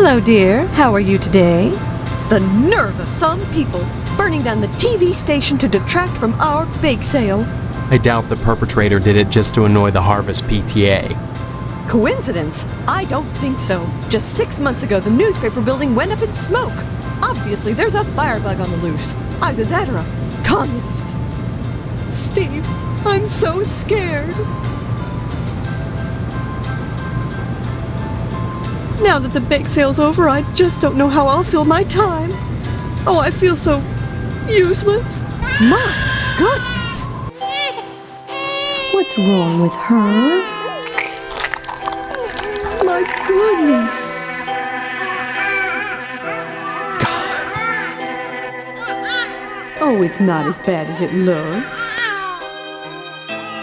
Hello, dear. How are you today? The nerve of some people burning down the TV station to detract from our bake sale. I doubt the perpetrator did it just to annoy the Harvest PTA. Coincidence? I don't think so. Just 6 months ago, the newspaper building went up in smoke. Obviously, there's a firebug on the loose. Either that or a communist. Steve, I'm so scared. Now that the bake sale's over, I just don't know how I'll fill my time. Oh, I feel so useless. My goodness. What's wrong with her? My goodness. Oh, it's not as bad as it looks.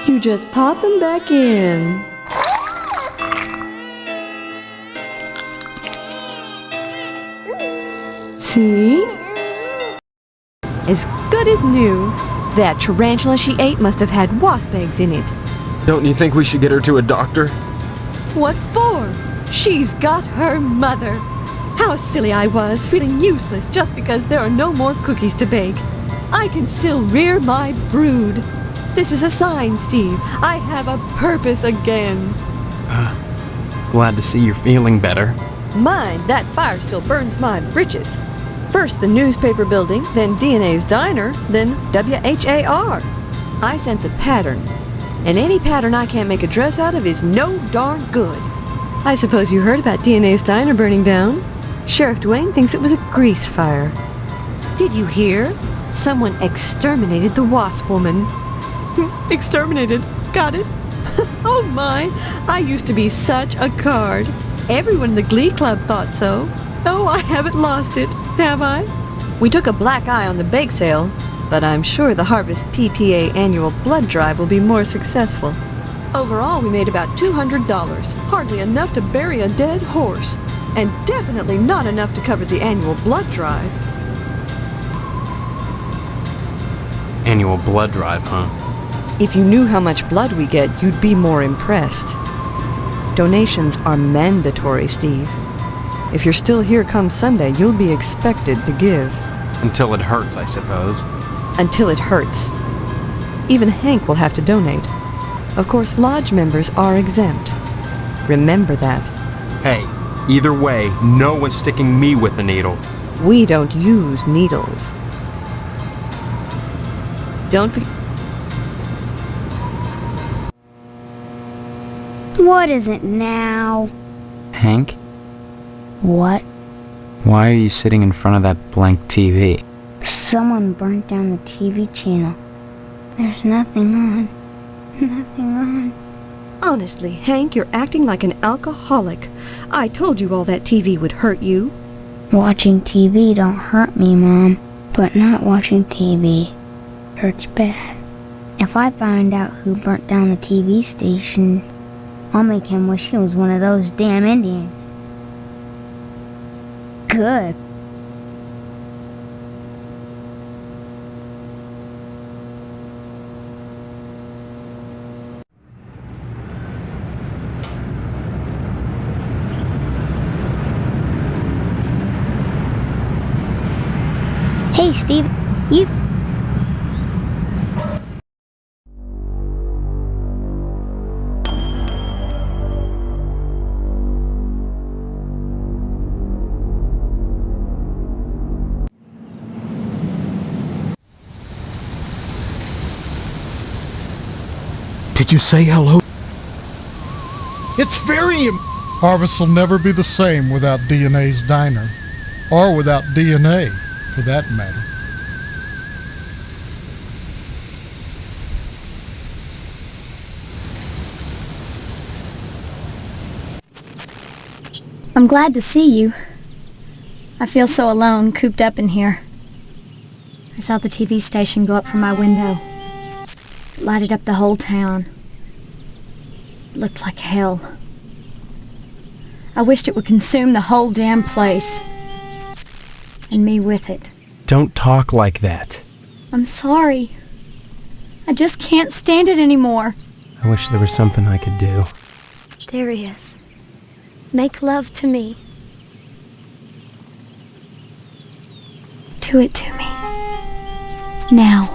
You just pop them back in. See? As good as new. That tarantula she ate must have had wasp eggs in it. Don't you think we should get her to a doctor? What for? She's got her mother. How silly I was, feeling useless just because there are no more cookies to bake. I can still rear my brood. This is a sign, Steve. I have a purpose again. Glad to see you're feeling better. Mind, that fire still burns my britches. First the newspaper building, then DNA's diner, then WHAR. I sense a pattern. And any pattern I can't make a dress out of is no darn good. I suppose you heard about DNA's diner burning down? Sheriff Dwayne thinks it was a grease fire. Did you hear? Someone exterminated the wasp woman. Exterminated. Got it? Oh my, I used to be such a card. Everyone in the Glee Club thought so. Oh, I haven't lost it, have I? We took a black eye on the bake sale, but I'm sure the Harvest PTA annual blood drive will be more successful. Overall, we made about $200, hardly enough to bury a dead horse, and definitely not enough to cover the annual blood drive. Annual blood drive, huh? If you knew how much blood we get, you'd be more impressed. Donations are mandatory, Steve. If you're still here come Sunday, you'll be expected to give. Until it hurts, I suppose. Until it hurts. Even Hank will have to donate. Of course, lodge members are exempt. Remember that. Hey, either way, no one's sticking me with the needle. We don't use needles. Don't be... What is it now? Hank? What? Why are you sitting in front of that blank TV? Someone burnt down the TV channel. There's nothing on. Nothing on. Honestly, Hank, you're acting like an alcoholic. I told you all that TV would hurt you. Watching TV don't hurt me, Mom. But not watching TV hurts bad. If I find out who burnt down the TV station, I'll make him wish he was one of those damn Indians. Good. Hey, Steve, you... Did you say hello? It's very Harvest will never be the same without DNA's diner. Or without DNA, for that matter. I'm glad to see you. I feel so alone, cooped up in here. I saw the TV station go up from my window. It lighted up the whole town. It looked like hell. I wished it would consume the whole damn place. And me with it. Don't talk like that. I'm sorry. I just can't stand it anymore. I wish there was something I could do. There he is. Make love to me. Chew it to me. Now.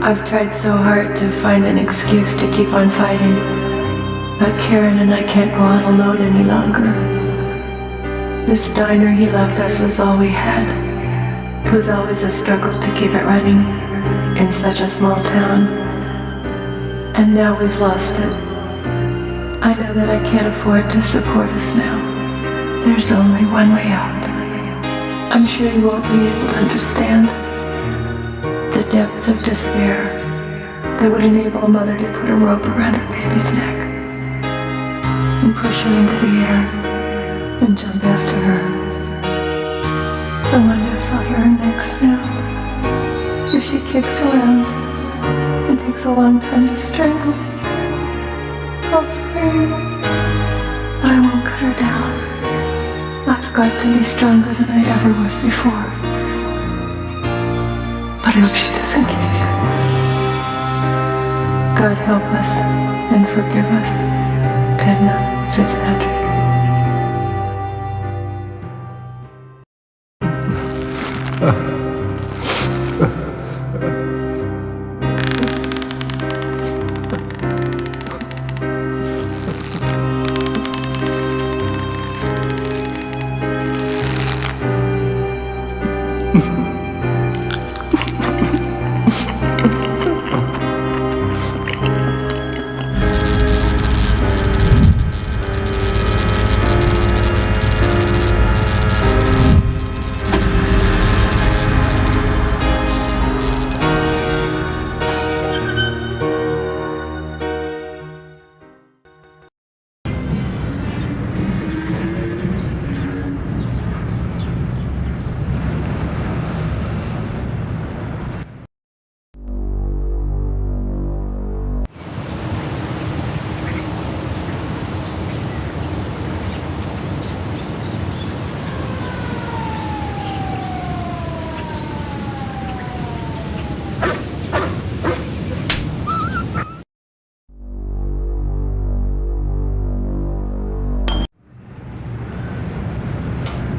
I've tried so hard to find an excuse to keep on fighting, but Karen and I can't go on alone any longer. This diner he left us was all we had. It was always a struggle to keep it running in such a small town. And now we've lost it. I know that I can't afford to support us now. There's only one way out. I'm sure you won't be able to understand the depth of despair that would enable a mother to put a rope around her baby's neck and push her into the air and jump after her. I wonder if I'll hear her next now. If she kicks around and takes a long time to strangle, I'll scream, but I won't cut her down. I've got to be stronger than I ever was before. But I hope she doesn't kick. God help us and forgive us, Edna Fitzpatrick.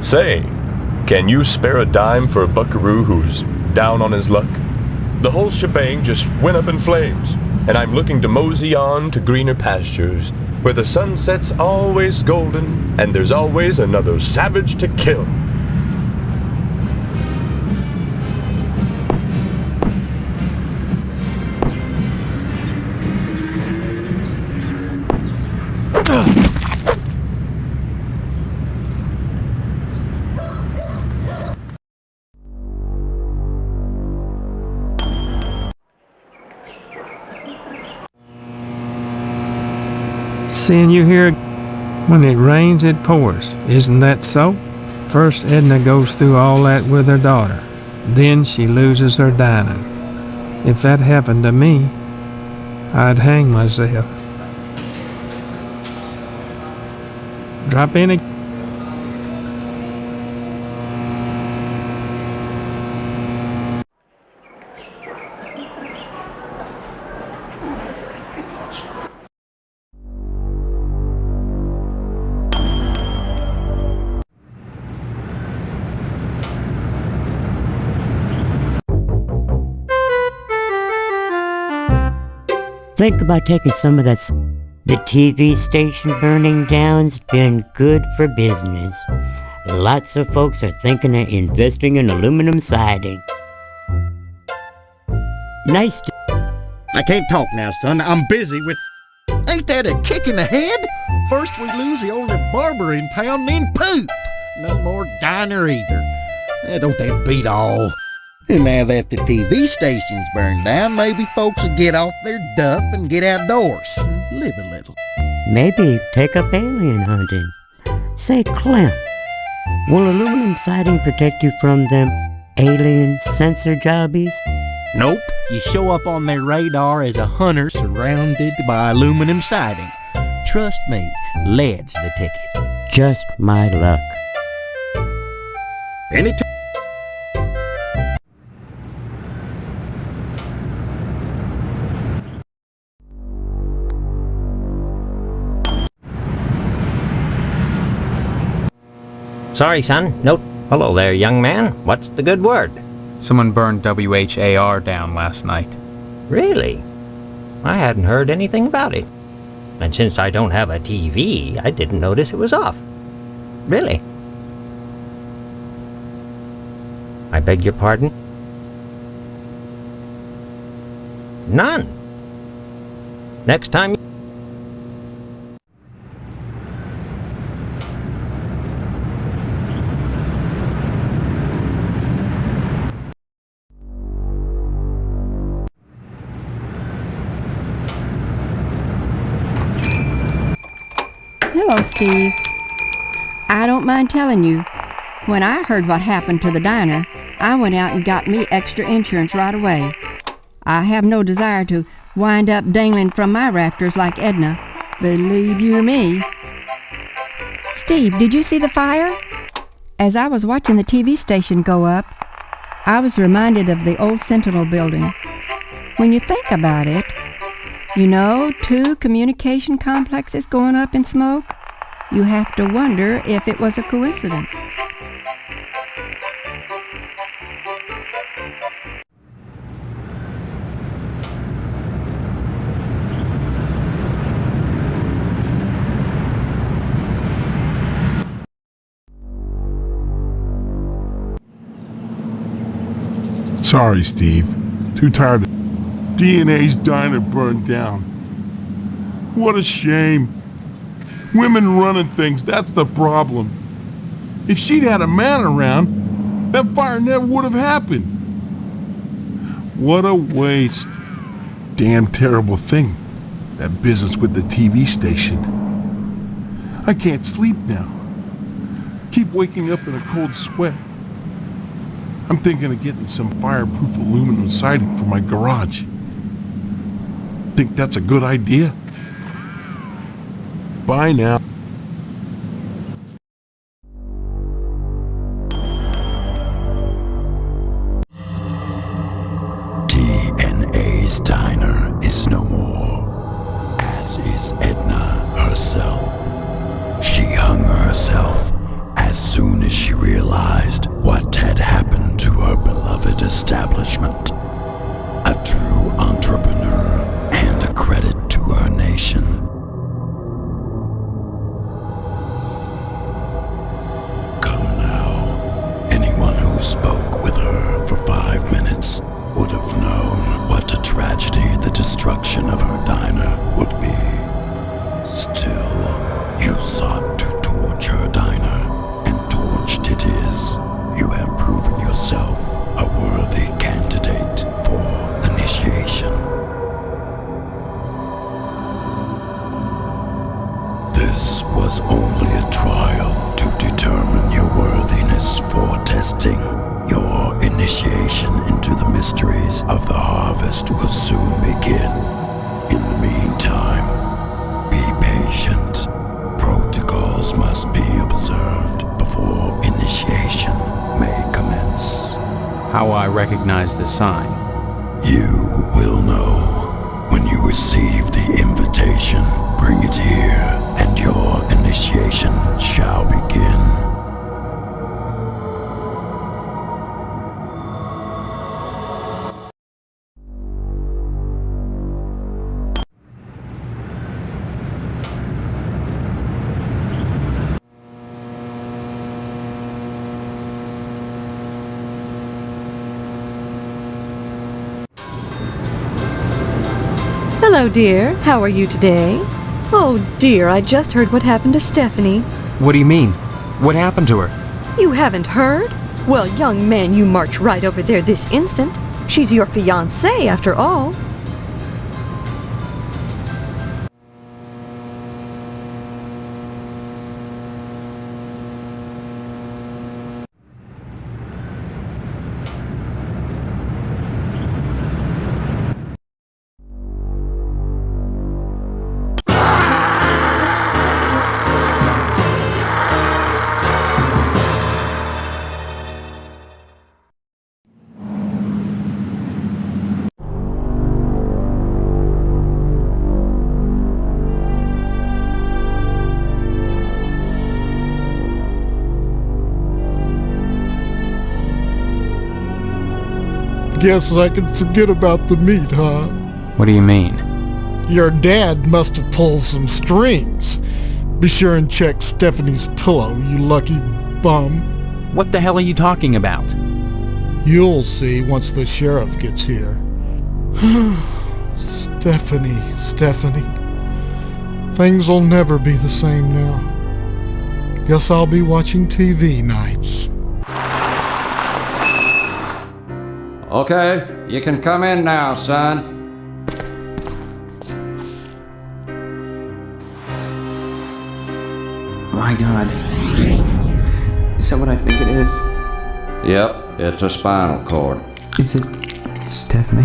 Say, can you spare a dime for a buckaroo who's down on his luck? The whole shebang just went up in flames, and I'm looking to mosey on to greener pastures, where the sunset's always golden, and there's always another savage to kill. Seeing you here, when it rains it pours, isn't that so? First Edna goes through all that with her daughter, then she loses her Dinah. If that happened to me, I'd hang myself. Drop in a think about taking some of that? The TV station burning down's been good for business. Lots of folks are thinking of investing in aluminum siding. Nice to... I can't talk now, son. I'm busy with... Ain't that a kick in the head? First we lose the only barber in town, then poop. No more diner either. Don't that beat all? And now that the TV station's burned down, maybe folks will get off their duff and get outdoors and live a little. Maybe take up alien hunting. Say, Clem, will aluminum siding protect you from them alien sensor jobbies? Nope. You show up on their radar as a hunter surrounded by aluminum siding. Trust me, lead's the ticket. Just my luck. Anytime. Sorry, son. No. Hello there, young man. What's the good word? Someone burned WHAR down last night. Really? I hadn't heard anything about it. And since I don't have a TV, I didn't notice it was off. Really? I beg your pardon? None. Next time... Hello, Steve. I don't mind telling you, when I heard what happened to the diner, I went out and got me extra insurance right away. I have no desire to wind up dangling from my rafters like Edna, believe you me. Steve, did you see the fire? As I was watching the TV station go up, I was reminded of the old Sentinel building. When you think about it, you know, 2 communication complexes going up in smoke? You have to wonder if it was a coincidence. Sorry, Steve. Too tired. DNA's diner burned down. What a shame. Women running things, that's the problem. If she'd had a man around, that fire never would have happened. What a waste. Damn terrible thing, that business with the TV station. I can't sleep now. Keep waking up in a cold sweat. I'm thinking of getting some fireproof aluminum siding for my garage. Think that's a good idea? Bye now. DNA's diner is no more, as is Edna herself. She hung herself as soon as she realized what had happened to her beloved establishment. A true entrepreneur and a credit to her nation. Come now, anyone who spoke with her for 5 minutes would have known what a tragedy the destruction of her diner would be. Still, you sought to torch her diner, and torched it is. You have proven yourself a worthy candidate for initiation. This was only a trial to determine your worthiness for testing. Your initiation into the mysteries of the harvest will soon begin. In the meantime, be patient. Protocols must be observed before initiation may commence. How I recognize the sign? You will know when you receive the invitation. Bring it here, and your initiation shall begin. Hello, dear. How are you today? Oh, dear, I just heard what happened to Stephanie. What do you mean? What happened to her? You haven't heard? Well, young man, you march right over there this instant. She's your fiancée, after all. Guess I can forget about the meat, huh? What do you mean? Your dad must have pulled some strings. Be sure and check Stephanie's pillow, you lucky bum. What the hell are you talking about? You'll see once the sheriff gets here. Stephanie. Things'll never be the same now. Guess I'll be watching TV nights. Okay, you can come in now, son. My God. Is that what I think it is? Yep, it's a spinal cord. Is it Stephanie?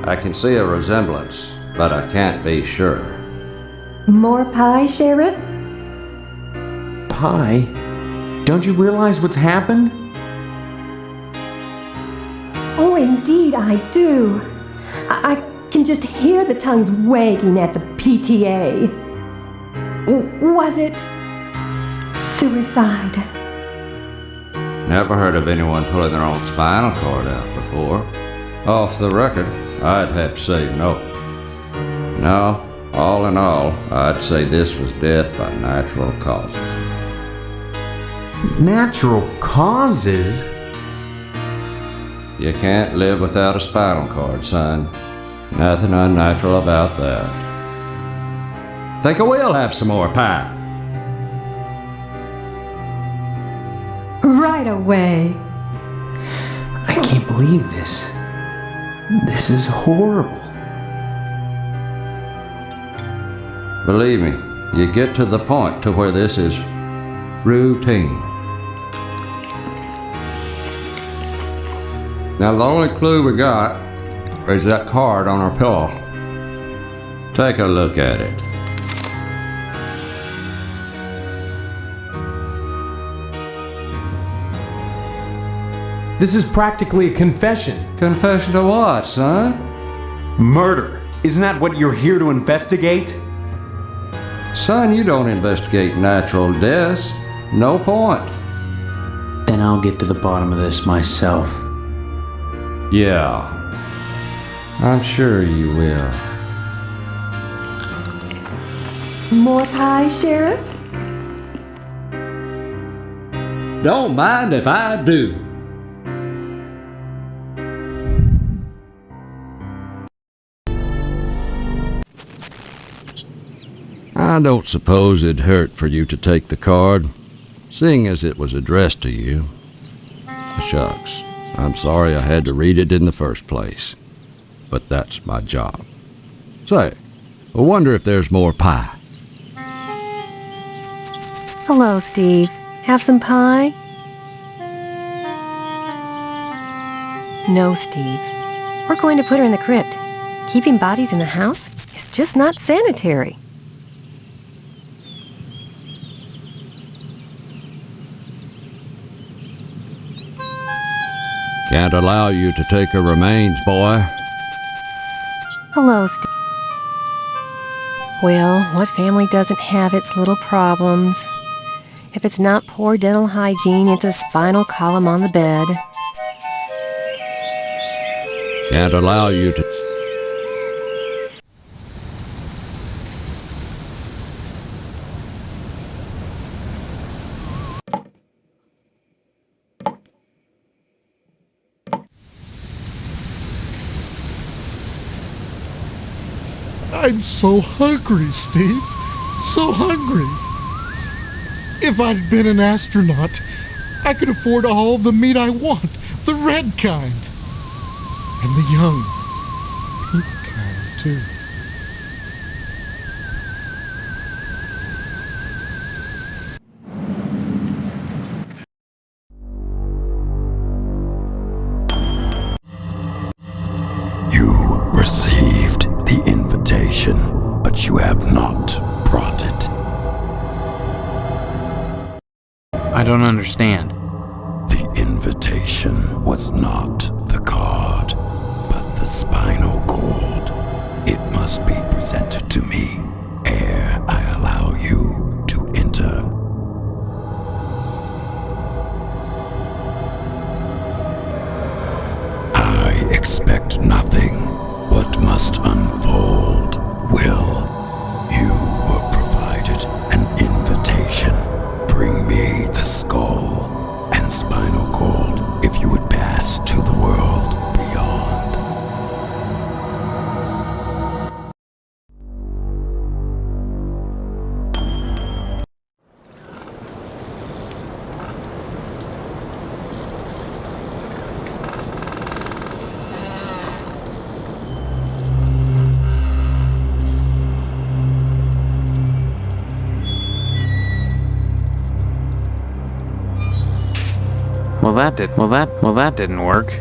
I can see a resemblance, but I can't be sure. More pie, Sheriff? Pie? Don't you realize what's happened? Oh, indeed I do. I can just hear the tongues wagging at the PTA. Was it suicide? Never heard of anyone pulling their own spinal cord out before. Off the record, I'd have to say no. No, all in all, I'd say this was death by natural causes. Natural causes? You can't live without a spinal cord, son. Nothing unnatural about that. Think I will have some more pie. Right away. I can't believe this. This is horrible. Believe me, you get to the point to where this is routine. Now the only clue we got is that card on our pillow. Take a look at it. This is practically a confession. Confession to what, son? Murder. Isn't that what you're here to investigate? Son, you don't investigate natural deaths. No point. Then I'll get to the bottom of this myself. Yeah, I'm sure you will. More pie, Sheriff? Don't mind if I do. I don't suppose it'd hurt for you to take the card, seeing as it was addressed to you. Shucks. I'm sorry I had to read it in the first place, but that's my job. Say, I wonder if there's more pie. Hello, Steve. Have some pie? No, Steve. We're going to put her in the crypt. Keeping bodies in the house is just not sanitary. Can't allow you to take her remains, boy. Hello, Steve. Well, what family doesn't have its little problems? If it's not poor dental hygiene, it's a spinal column on the bed. Can't allow you to... I'm so hungry, Steve. So hungry. If I'd been an astronaut, I could afford all the meat I want. The red kind. And the young, pink kind, too. You received the invitation, but you have not brought it. I don't understand. The invitation was not the card, but the spinal cord. It must be presented to me ere I allow you to enter. I expect nothing. What must unfold will. You were provided an invitation. Bring me the skull and spinal cord if you would pass to the world beyond. Well, that didn't work.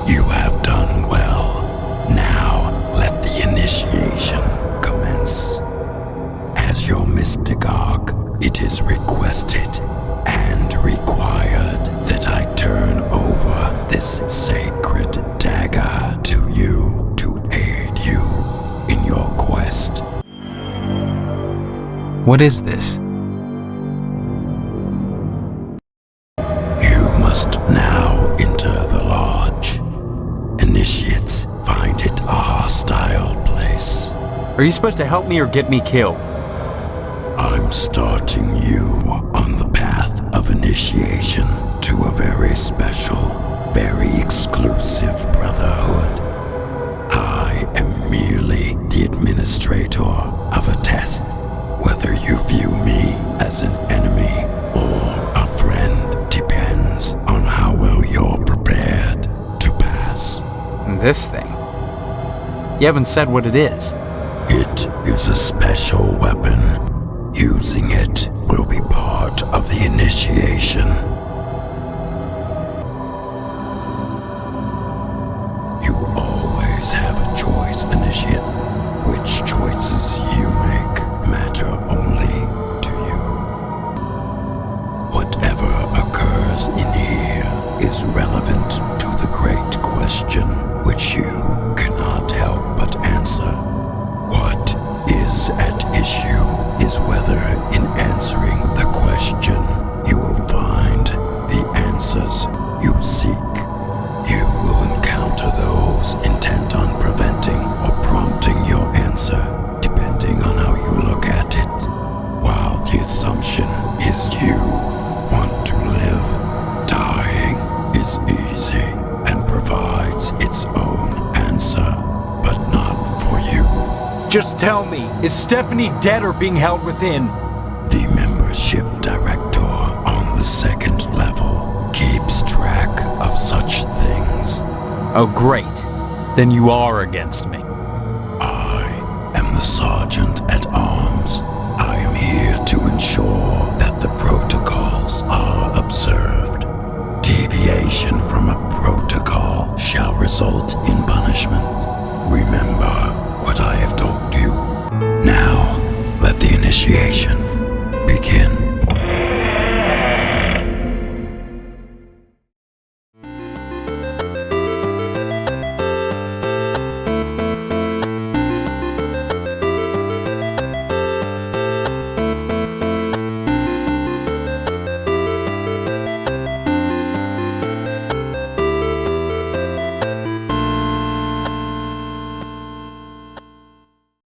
You have done well. Now let the initiation commence. As your mystagogue, it is requested and required that I turn over this sacred dagger to you to aid you in your quest. What is this? You must now enter the lodge. Initiates find it a hostile place. Are you supposed to help me or get me killed? I'm starting you on the path of initiation to a very special, very exclusive brotherhood. I am merely the administrator of a test. Whether you view me as an enemy or a friend depends on how well you're prepared to pass. This thing? You haven't said what it is. It is a special weapon. Using it will be part of the initiation. You always have a choice, Initiate. Which choices you make matter only to you. Whatever occurs in here is relevant to the great question which you cannot help but answer. What is at issue is whether in answering the question you will find the answers you seek. You will encounter those intent on preventing or prompting your answer, depending on how you look at it. While the assumption is you want to live, dying is easy and provides its own answer, but not for you. Just tell me, is Stephanie dead or being held within? The membership director on the second level keeps track of such things. Oh, great. Then you are against me. I am the sergeant at arms. I am here to ensure that the protocols rules are observed, deviation from a protocol shall result in punishment. Remember what I have told you. Now, let the initiation